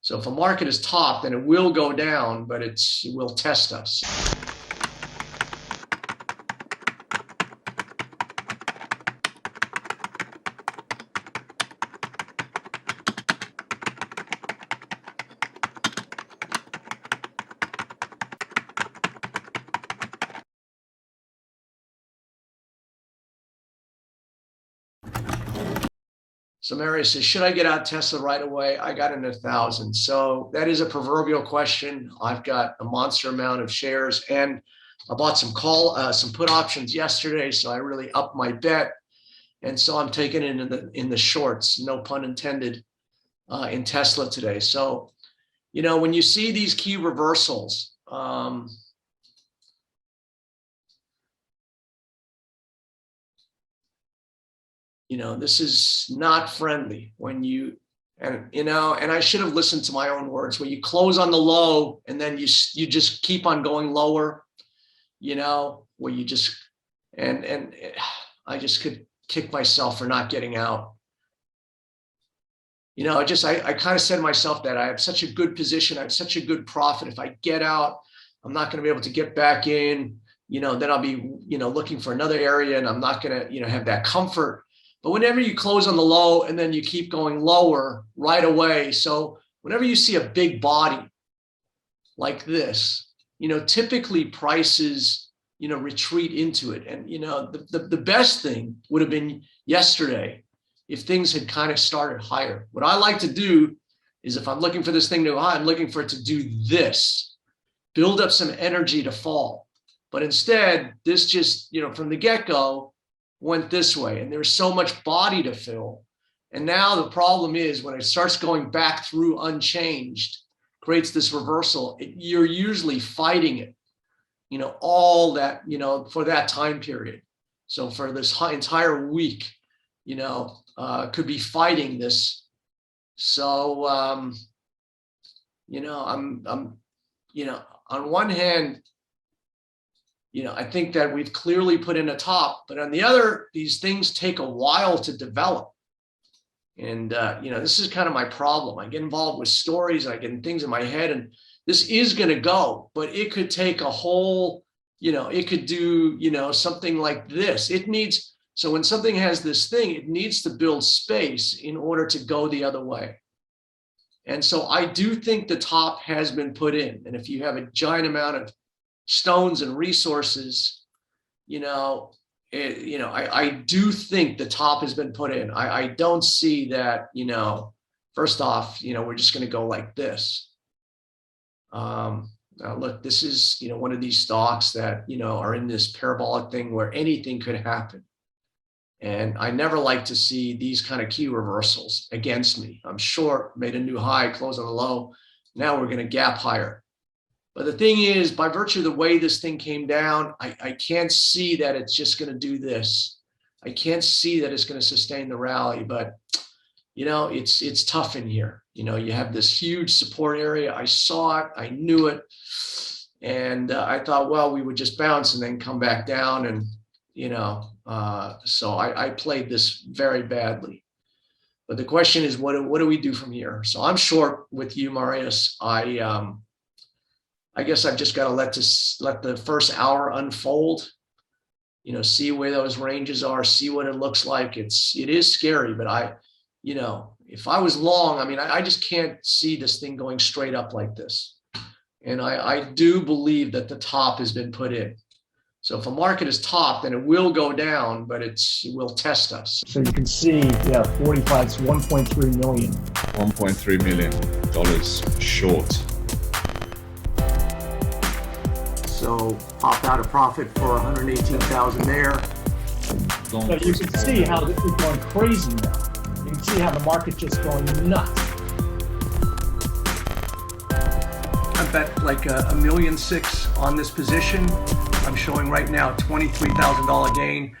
So if a market is top, then it will go down, but it will test us. So Marius says, should I get out Tesla right away? I got in 1,000. So that is a proverbial question. I've got a monster amount of shares, and I bought some put options yesterday. So I really upped my bet. And so I'm taking it in the shorts, no pun intended, in Tesla today. So, when you see these key reversals, this is not friendly when and I should have listened to my own words. When you close on the low and then you just keep on going lower, where you just, and I just could kick myself for not getting out. I kind of said to myself that I have such a good position. I have such a good profit. If I get out, I'm not going to be able to get back in, then I'll be, looking for another area, and I'm not going to, have that comfort. But whenever you close on the low and then you keep going lower right away. So whenever you see a big body like this, typically prices, retreat into it. And, the best thing would have been yesterday if things had kind of started higher. What I like to do is, if I'm looking for this thing to go high, I'm looking for it to do this, build up some energy to fall. But instead, this just, from the get-go, went this way, and there's so much body to fill. And now the problem is, when it starts going back through unchanged, creates this reversal, you're usually fighting it, all that, for that time period. So for this entire week, could be fighting this. So, I'm on one hand, I think that we've clearly put in a top, but on the other, these things take a while to develop. And, this is kind of my problem. I get involved with stories, I get things in my head, and this is going to go, but it could take a whole, it could do, something like this. So when something has this thing, it needs to build space in order to go the other way. And so I do think the top has been put in. And if you have a giant amount of stones and resources, I do think the top has been put in. I don't see that, first off, we're just going to go like this. Now look, this is, one of these stocks that, are in this parabolic thing where anything could happen. And I never like to see these kind of key reversals against me. I'm short, made a new high, closed on the low. Now we're going to gap higher. But the thing is, by virtue of the way this thing came down, I can't see that it's just going to do this. I can't see that it's going to sustain the rally. But, it's tough in here. You have this huge support area. I saw it. I knew it. And I thought, well, we would just bounce and then come back down. And, so I played this very badly. But the question is, what do we do from here? So I'm short with you, Marius. I guess I've just got to let the first hour unfold, see where those ranges are, see what it looks like. It is scary, but if I was long, I just can't see this thing going straight up like this. And I do believe that the top has been put in. So if a market is top, then it will go down, but it will test us. So you can see, 45 is 1.3 million. $1.3 million short. So popped out a profit for 118,000 there. So you can see how this is going crazy now. You can see how the market just going nuts. I bet like $1.6 million on this position. I'm showing right now $23,000 gain.